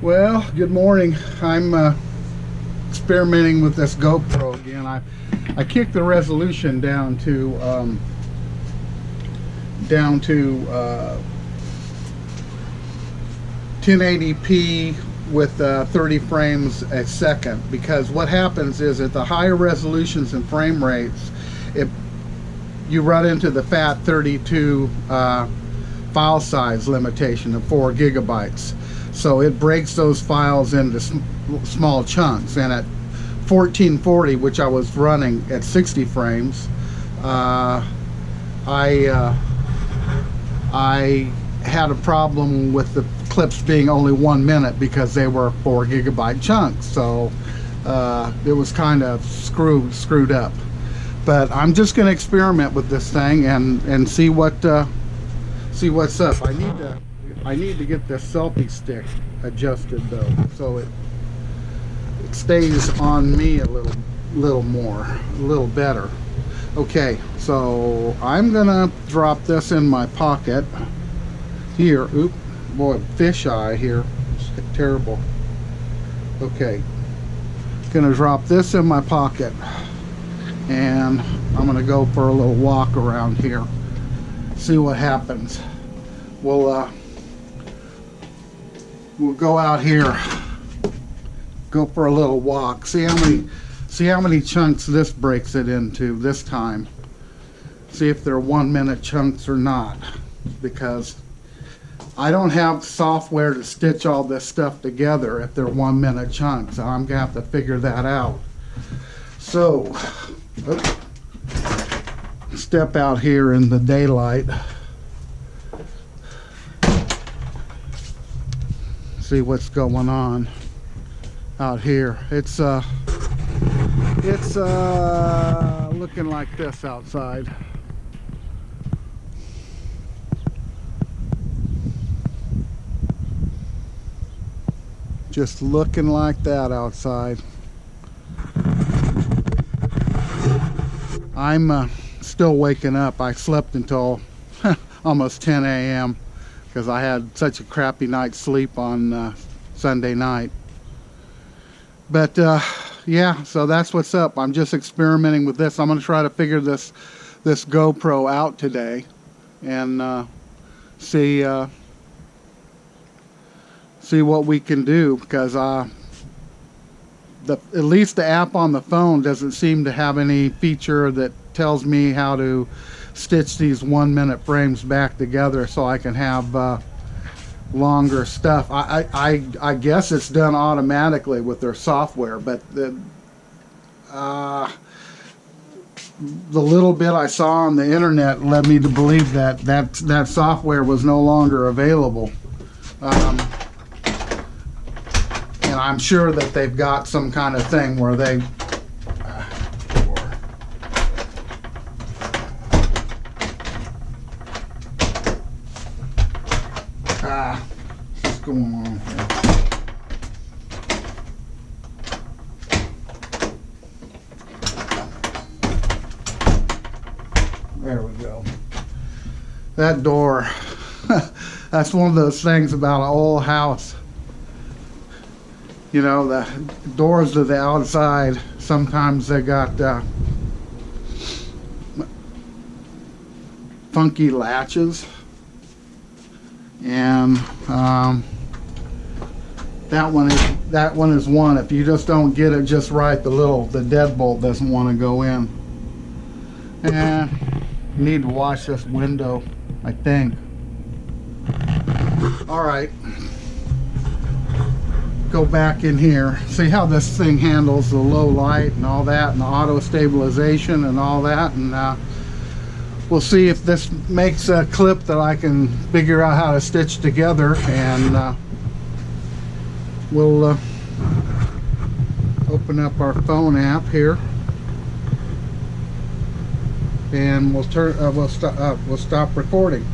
Well, good morning. I'm experimenting with this GoPro again. I kicked the resolution down to 1080p with 30 frames a second, because what happens is at the higher resolutions and frame rates, you run into the FAT32 file size limitation of 4 gigabytes. So it breaks those files into small chunks, and at 1440, which I was running at 60 frames, I had a problem with the clips being only 1 minute because they were 4 gigabyte chunks. So it was kind of screwed up. But I'm just going to experiment with this thing and see what's up. I need to get this selfie stick adjusted though, so it stays on me a little better. Okay, so I'm gonna drop this in my pocket here. Oop, boy, fisheye here. It's terrible. Okay, gonna drop this in my pocket, and I'm gonna go for a little walk around here, see what happens. We'll go out here, go for a little walk, see how many chunks this breaks it into this time. See if they're 1 minute chunks or not, because I don't have software to stitch all this stuff together if they're 1 minute chunks. I'm gonna have to figure that out. So step out here in the daylight, see what's going on out here. It's looking like this outside. Just looking like that outside. I'm still waking up. I slept until almost 10 a.m. because I had such a crappy night's sleep on Sunday night. But yeah, so that's what's up. I'm just experimenting with this. I'm going to try to figure this GoPro out today and see what we can do, because at least the app on the phone doesn't seem to have any feature that tells me how to stitch these 1 minute frames back together so I can have longer stuff. I guess it's done automatically with their software, but the little bit I saw on the internet led me to believe that software was no longer available. And I'm sure that they've got some kind of thing where they what's going on here? There we go. That door, that's one of those things about an old house. You know, the doors to the outside, sometimes they got funky latches. And that one is one. If you just don't get it just right, the deadbolt doesn't want to go in. And you need to wash this window, I think. All right, go back in here, see how this thing handles the low light and all that, and the auto stabilization and all that, and we'll see if this makes a clip that I can figure out how to stitch together, and we'll open up our phone app here, and we'll stop recording.